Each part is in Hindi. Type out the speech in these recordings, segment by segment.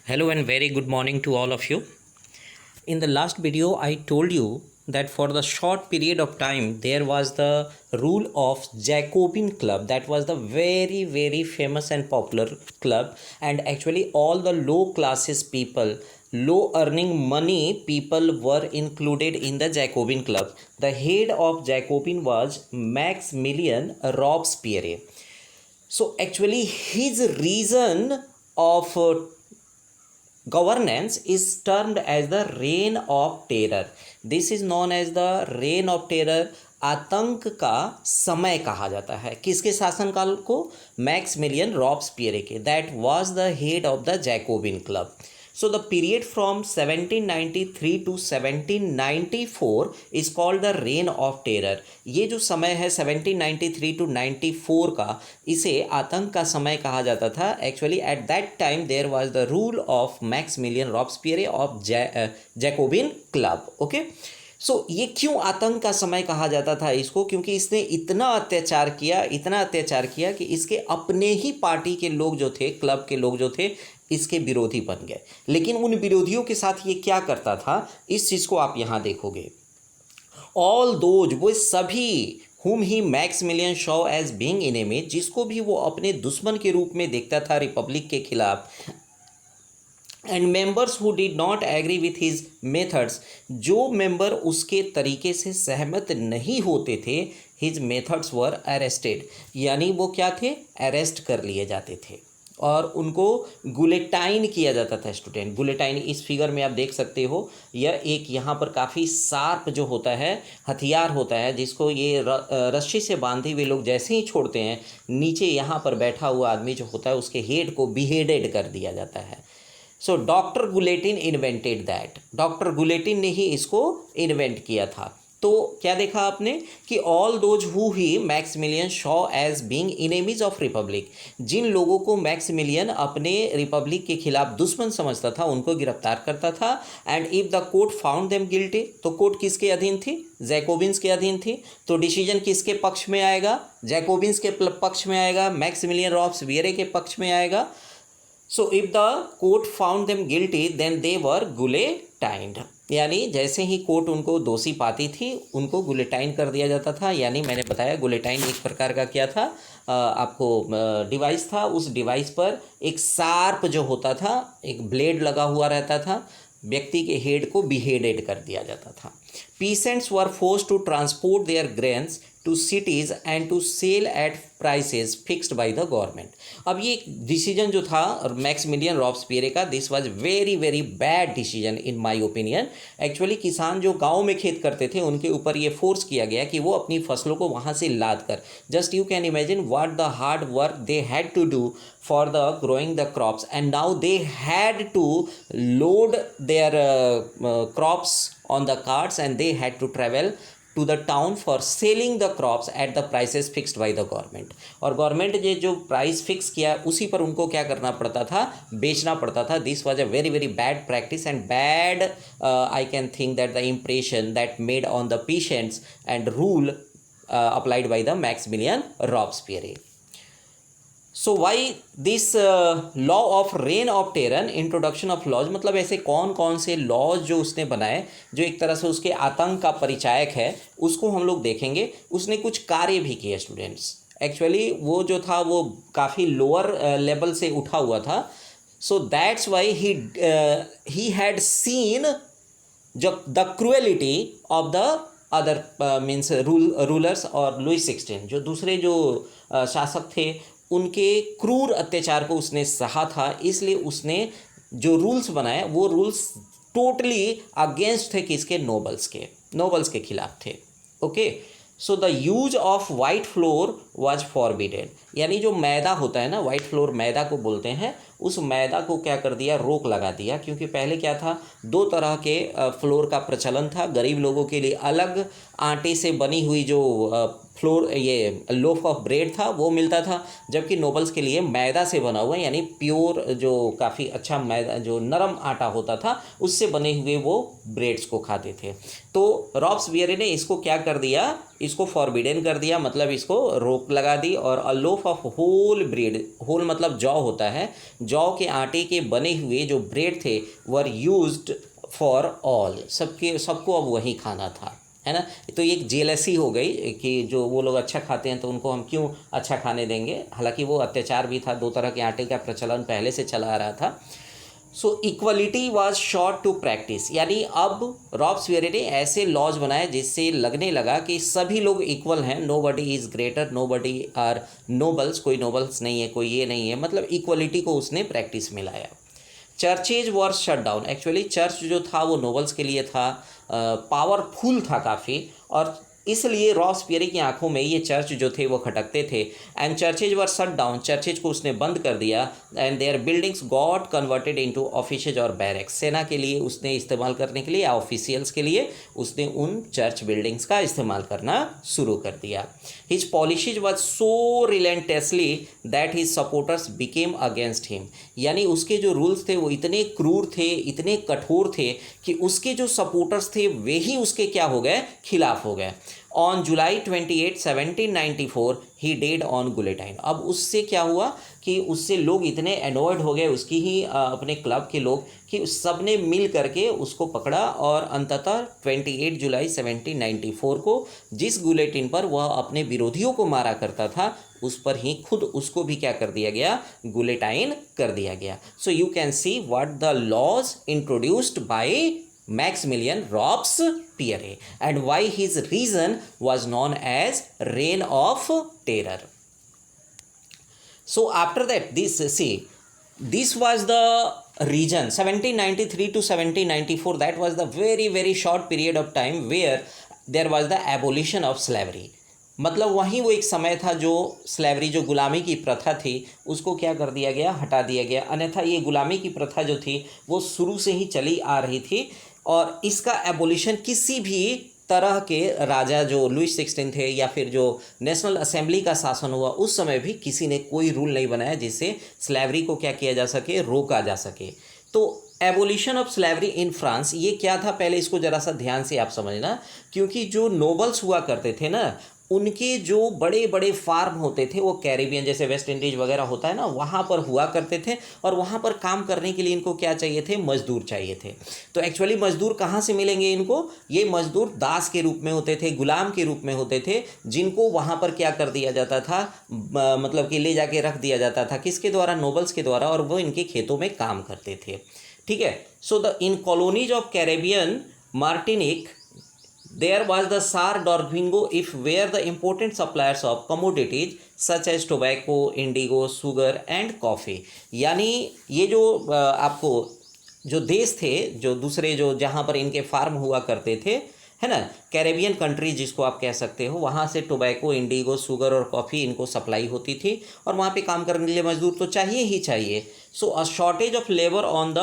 Hello and very good morning to all of you. In the last video, I told you that for the short period of time, there was the rule of Jacobin Club. That was the very famous and popular club, and actually all the low classes people, low earning money people were included in the Jacobin Club. The head of Jacobin was Maximilian Robespierre. So actually his reason of governance is termed as the reign of terror. This is known as the reign of terror. आतंक का समय कहा जाता है. किसके शासनकाल को? मैक्समिलियन रॉब्सपियर के. That was the head of the Jacobin club. So the period from 1793 to 1794 is called the reign of terror. ये जो समय है 1793 to 94 का, इसे आतंक का समय कहा जाता था. Actually at that time there was the rule of Maximilien Robespierre of Jacobin club. Okay, so ये क्यों आतंक का समय कहा जाता था इसको? क्योंकि इसने इतना अत्याचार किया कि इसके अपने ही पार्टी के लोग जो थे, क्लब के लोग जो थे, इसके विरोधी बन गए. लेकिन उन विरोधियों के साथ ये क्या करता था, इस चीज़ को आप यहाँ देखोगे. ऑल दोज, वो सभी whom he Maximilien saw as being enemy, जिसको भी वो अपने दुश्मन के रूप में देखता था रिपब्लिक के खिलाफ, and members who did not agree with his methods, जो मेंबर उसके तरीके से सहमत नहीं होते थे, हिज मेथड्स वर अरेस्टेड. यानी वो क्या थे? अरेस्ट कर लिए जाते थे और उनको गुलेटाइन किया जाता था. स्टूडेंट, गुलेटाइन इस फिगर में आप देख सकते हो. यह एक यहाँ पर काफ़ी शार्प जो होता है हथियार होता है, जिसको ये रस्सी से बांधे हुए लोग जैसे ही छोड़ते हैं, नीचे यहाँ पर बैठा हुआ आदमी जो होता है उसके हेड को बिहेडेड कर दिया जाता है. So doctor guillotine invented that. Doctor guillotine ने ही इसको इन्वेंट किया था. तो क्या देखा आपने कि all those who he Maximilien saw as being enemies of republic, जिन लोगों को मैक्समिलियन अपने रिपब्लिक के खिलाफ दुश्मन समझता था, उनको गिरफ्तार करता था. And if the court found them guilty, तो कोर्ट किसके अधीन थी? जैकोबिन्स के अधीन थी. तो डिसीजन किसके पक्ष में आएगा? जैकोबिन्स के पक्ष में आएगा, मैक्समिलियन रॉब्सपियर के पक्ष में आएगा. So if the court found them guilty then they were guillotined. यानी जैसे ही कोर्ट उनको दोषी पाती थी, उनको गुलेटाइन कर दिया जाता था. यानी मैंने बताया गुलेटाइन एक प्रकार का क्या था, आपको डिवाइस था. उस डिवाइस पर एक शार्प जो होता था, एक ब्लेड लगा हुआ रहता था. व्यक्ति के हेड को बिहेडेड कर दिया जाता था. Peasants were forced to transport their grains to cities and to sell at prices fixed by the government. अब ये डिसीजन जो था मैक्समिलियन रॉब्सपियर का, this was very bad decision in my opinion. Actually किसान जो गांव में खेत करते थे, उनके ऊपर ये फोर्स किया गया कि वो अपनी फसलों को वहाँ से लाद कर, just you can imagine what the hard work they had to do for the growing the crops, and now they had to load their crops on the carts, and they had to travel to the town for selling the crops at the prices fixed by the government. और गवर्नमेंट ने जो प्राइस फिक्स किया उसी पर उनको क्या करना पड़ता था? बेचना पड़ता था. This was a very bad practice and bad I can think that the impression that made on the peasants and rule applied by the Maximilien Robespierre. So why this law of reign of terror, introduction of laws, मतलब ऐसे कौन कौन से लॉज जो उसने बनाए जो एक तरह से उसके आतंक का परिचायक है, उसको हम लोग देखेंगे. उसने कुछ कार्य भी किए स्टूडेंट्स. एक्चुअली वो जो था वो काफ़ी लोअर लेवल से उठा हुआ था. So that's why he had seen the cruelty of the other means rulers और लुई 16, जो दूसरे जो शासक थे, उनके क्रूर अत्याचार को उसने सहा था. इसलिए उसने जो रूल्स बनाए वो रूल्स टोटली अगेंस्ट थे किसके? नोबल्स के खिलाफ थे. Okay, so the use of white flour was forbidden. यानी जो मैदा होता है ना, वाइट फ्लोर मैदा को बोलते हैं, उस मैदा को क्या कर दिया? रोक लगा दिया. क्योंकि पहले क्या था, दो तरह के फ्लोर का प्रचलन था. गरीब लोगों के लिए अलग आटे से बनी हुई जो फ्लोर, ये लोफ ऑफ ब्रेड था, वो मिलता था, जबकि नोबल्स के लिए मैदा से बना हुआ, यानी प्योर जो काफ़ी अच्छा मैदा, जो नरम आटा होता था, उससे बने हुए वो ब्रेड्स को खाते थे. तो रॉब्सपियर ने इसको क्या कर दिया? इसको फॉरबिडन कर दिया, मतलब इसको रोक लगा दी. और a loaf of whole bread, whole मतलब जौ होता है, जौ के आटे के बने हुए जो ब्रेड थे वर यूज्ड फॉर ऑल, सबको अब वही खाना था, है ना। तो एक जेलसी हो गई कि जो वो लोग अच्छा खाते हैं तो उनको हम क्यों अच्छा खाने देंगे, हालांकि वो अत्याचार भी था, 2 तरह के आटे का प्रचलन पहले से चला आ रहा था। So equality was short to practise, यानी अब रॉब्सपियर ने ऐसे लॉज बनाए जिससे लगने लगा कि सभी लोग इक्वल हैं, nobody is greater, nobody are nobles, कोई नोबल्स नहीं है, कोई ये नहीं है, मतलब इक्वलिटी को उसने प्रैक्टिस में लाया। Churches were shut down, actually church जो था वो नोबल्स के लिए था, पावरफुल था काफ़ी, और इसलिए रॉब्सपियर की आंखों में ये चर्च जो थे वो खटकते थे। And churches were shut down, churches को उसने बंद कर दिया। And their buildings got converted into offices और बैरक्स, सेना के लिए उसने इस्तेमाल करने के लिए या ऑफिशियल्स के लिए उसने उन चर्च बिल्डिंग्स का इस्तेमाल करना शुरू कर दिया। His policies was so relentlessly that his supporters became against him, यानी उसके जो रूल्स थे वो इतने क्रूर थे, इतने कठोर थे कि उसके जो सपोर्टर्स थे वे ही उसके क्या हो गए, खिलाफ हो गए। On July 28, 1794 he dead on guillotine. अब उससे क्या हुआ कि उससे लोग इतने अनॉयड हो गए, उसकी ही अपने क्लब के लोग, कि सब ने मिल करके उसको पकड़ा और अंततः 28 जुलाई 1794 को जिस गुलेटिन पर वह अपने विरोधियों को मारा करता था उस पर ही खुद उसको भी क्या कर दिया गया, गुलेटाइन कर दिया गया। So you can see what the laws introduced by Maximilian Robespierre and why his reign was known as Reign of Terror. So after that, this was the region 1793 to 1794. That was the very short period of time where there was the abolition of slavery. मतलब वहीं वो एक समय था जो स्लेवरी, जो गुलामी की प्रथा थी, उसको क्या कर दिया गया, हटा दिया गया। अन्यथा ये गुलामी की प्रथा जो थी वो शुरू से ही चली आ रही थी, और इसका एबोलिशन किसी भी तरह के राजा जो लुइस 16 थे या फिर जो नेशनल असेंबली का शासन हुआ उस समय भी किसी ने कोई रूल नहीं बनाया जिससे स्लेवरी को क्या किया जा सके, रोका जा सके। तो abolition of slavery in France ये क्या था, पहले इसको ज़रा सा ध्यान से आप समझना, क्योंकि जो नोबल्स हुआ करते थे ना, उनके जो बड़े बड़े फार्म होते थे वो कैरिबियन जैसे वेस्ट इंडीज वगैरह होता है ना, वहाँ पर हुआ करते थे, और वहाँ पर काम करने के लिए इनको क्या चाहिए थे, मजदूर चाहिए थे। तो एक्चुअली मजदूर कहाँ से मिलेंगे इनको, ये मजदूर दास के रूप में होते थे, गुलाम के रूप में होते थे, जिनको वहाँ पर क्या कर दिया जाता था, मतलब कि ले जाके रख दिया जाता था, किसके द्वारा, नोबल्स के द्वारा, और वो इनके खेतों में काम करते थे। ठीक है। So the in colonies of Caribbean Martinique there was the Sar Domingo if were the important suppliers of commodities such as tobacco, indigo, sugar and coffee। यानी ये जो आपको जो देश थे, जो दूसरे जो जहाँ पर इनके फार्म हुआ करते थे, है ना, कैरेबियन कंट्रीज जिसको आप कह सकते हो, वहाँ से टोबैको, इंडिगो, शुगर और कॉफ़ी इनको सप्लाई होती थी, और वहाँ पे काम करने के लिए मजदूर तो चाहिए ही चाहिए। So a shortage of labour on the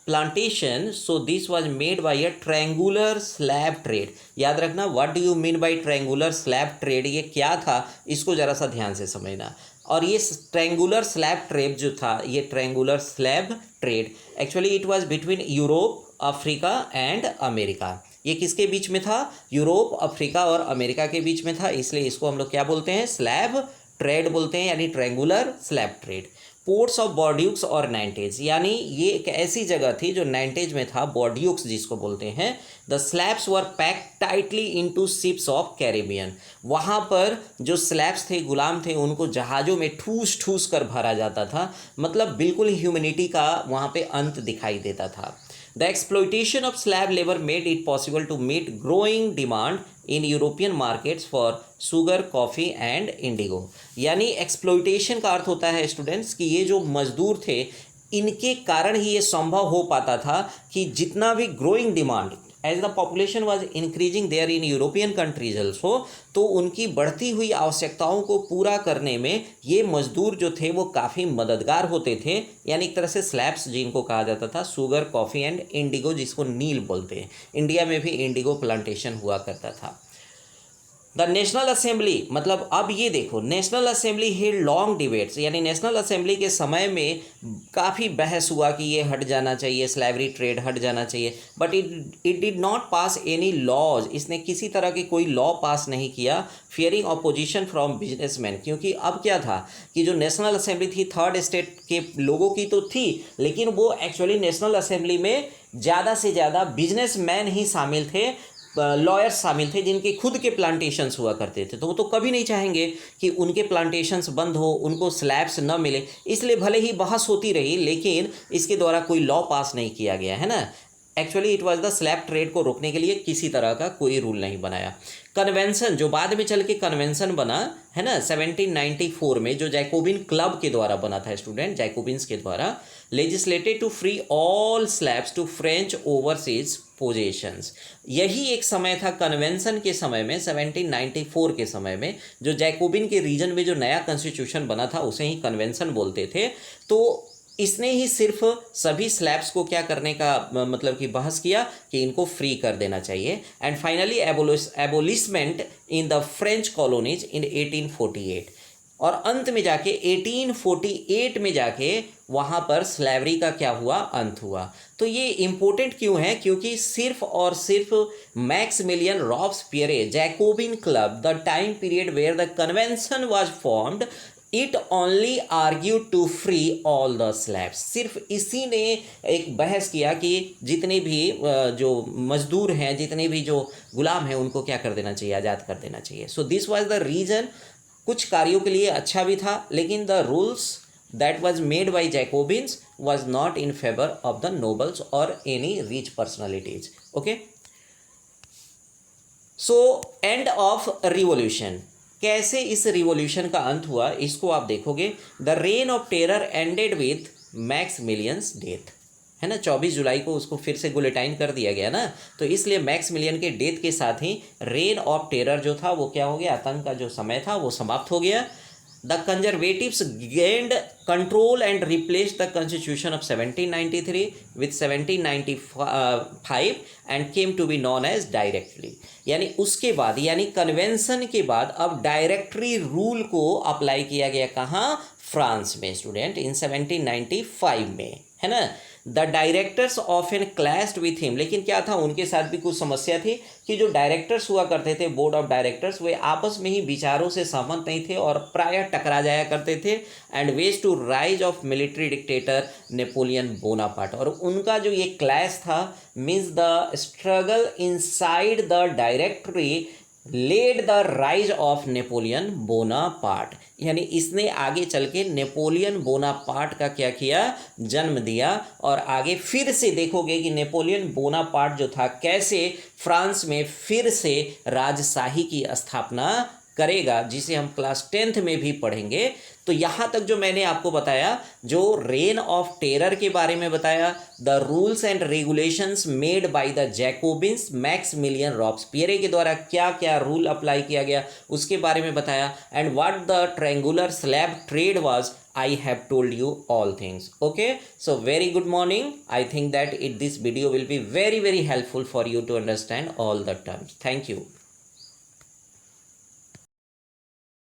plantation, so this was made by a triangular slave trade. याद रखना, what do you mean by triangular slave trade, ये क्या था, इसको ज़रा सा ध्यान से समझना। और ये ट्रायंगुलर स्लैब ट्रेड जो था, ये triangular slave trade actually it was between Europe, Africa and America. ये किसके बीच में था, यूरोप, अफ्रीका और अमेरिका के बीच में था, इसलिए इसको हम लोग क्या बोलते हैं, स्लैब ट्रेड बोलते हैं, यानी triangular slave trade. Ports of Bordeaux और नाइंटेज, यानी ये एक ऐसी जगह थी जो नाइंटेज में था, बॉर्ड्यूक्स जिसको बोलते हैं। The slabs were packed tightly into ships of Caribbean, वहाँ पर जो स्लैब्स थे, गुलाम थे, उनको जहाज़ों में ठूस ठूस कर भरा जाता था, मतलब बिल्कुल ह्यूमैनिटी का वहाँ पे अंत दिखाई देता था। The exploitation of slave labor made it possible to meet growing demand in European markets for sugar, coffee and indigo। यानी एक्सप्लोइटेशन का अर्थ होता है स्टूडेंट्स कि ये जो मजदूर थे इनके कारण ही ये संभव हो पाता था कि जितना भी growing demand as the population was increasing there in European countries also, तो उनकी बढ़ती हुई आवश्यकताओं को पूरा करने में ये मजदूर जो थे वो काफ़ी मददगार होते थे। यानी एक तरह से स्लैब्स जिनको कहा जाता था, शुगर, कॉफ़ी एंड इंडिगो जिसको नील बोलते हैं, इंडिया में भी इंडिगो प्लांटेशन हुआ करता था। द नेशनल असेंबली, मतलब अब ये देखो, national assembly held long debates, यानी नेशनल असेंबली के समय में काफ़ी बहस हुआ कि ये हट जाना चाहिए, स्लेवरी ट्रेड हट जाना चाहिए, but it did not pass any laws, इसने किसी तरह की कोई लॉ पास नहीं किया, फियरिंग अपोजिशन फ्रॉम बिजनेसमैन, क्योंकि अब क्या था कि जो नेशनल असेंबली थी थर्ड स्टेट के लोगों की तो थी, लेकिन वो एक्चुअली नेशनल असेंबली में ज़्यादा से ज़्यादा बिजनेसमैन ही शामिल थे, लॉयर्स शामिल थे जिनके खुद के प्लांटेशंस हुआ करते थे, तो वो तो कभी नहीं चाहेंगे कि उनके प्लांटेशंस बंद हो, उनको स्लैब्स न मिले, इसलिए भले ही बहस होती रही लेकिन इसके द्वारा कोई लॉ पास नहीं किया गया है ना। Actually it was the slab trade को रोकने के लिए किसी तरह का कोई रूल नहीं बनाया। कन्वेंशन जो बाद में चल के कन्वेंशन बना है ना 1794 में, जो जैकोबिन क्लब के द्वारा बना था, स्टूडेंट जैकोबिन्स के द्वारा, legislated to free all slaves to French overseas possessions. यही एक समय था कन्वेंशन के समय में, 1794 के समय में, जो जैकोबिन के रीजन में जो नया कॉन्स्टिट्यूशन बना था उसे ही कन्वेंशन बोलते थे। तो इसने ही सिर्फ सभी स्लैब्स को क्या करने का मतलब कि बहस किया कि इनको फ्री कर देना चाहिए। And finally abolishment in the French colonies in 1848, और अंत में जाके 1848 में जाके वहाँ पर स्लेवरी का क्या हुआ, अंत हुआ। तो ये इम्पोर्टेंट क्यों है, क्योंकि सिर्फ और सिर्फ Maximilien Robespierre Jacobin club, the time period where the convention was formed, it only argue to free all the slaves, सिर्फ इसी ने एक बहस किया कि जितने भी जो मजदूर हैं, जितने भी जो गुलाम हैं, उनको क्या कर देना चाहिए, आज़ाद कर देना चाहिए। So this was the reason. कुछ कार्यों के लिए अच्छा भी था, लेकिन the rules that was made by Jacobins was not in favour of the nobles और any rich personalities. Okay, so end of revolution, कैसे इस रिवॉल्यूशन का अंत हुआ इसको आप देखोगे। The reign of terror ended with Maximilien's death, है ना, 24 जुलाई को उसको फिर से गुलेटाइन कर दिया गया ना, तो इसलिए मैक्सिमिलियन के डेथ के साथ ही रेन ऑफ टेरर जो था वो क्या हो गया, आतंक का जो समय था वो समाप्त हो गया। The conservatives gained control and replace the constitution of 1793 with 1795 and came to be known as directly, यानी उसके बाद, यानी कन्वेंशन के बाद अब डायरेक्टरी रूल को अप्लाई किया गया, कहाँ, फ्रांस में स्टूडेंट, इन 1795 में, है ना। The directors often clashed with him, लेकिन क्या था, उनके साथ भी कुछ समस्या थी कि जो डायरेक्टर्स हुआ करते थे, बोर्ड ऑफ डायरेक्टर्स, वे आपस में ही विचारों से सहमत नहीं थे और प्रायः टकरा जाया करते थे। And ways to rise of military dictator Napoleon Bonaparte, और उनका जो ये क्लैश था means the struggle inside the directory led the rise of Napoleon Bonaparte, यानी इसने आगे चल के नेपोलियन बोनापार्ट का क्या किया, जन्म दिया। और आगे फिर से देखोगे कि नेपोलियन बोनापार्ट जो था कैसे फ्रांस में फिर से राजशाही की स्थापना करेगा, जिसे हम क्लास 10th में भी पढ़ेंगे। तो यहाँ तक जो मैंने आपको बताया, जो रेन ऑफ टेरर के बारे में बताया, the rules and regulations made by the Jacobins, Maximilien Robespierre के द्वारा क्या क्या रूल अप्लाई किया गया उसके बारे में बताया। And what the triangular slave trade was, I have told you all things. Okay, so very good morning. I think that this video will be very helpful for you to understand all the terms. Thank you.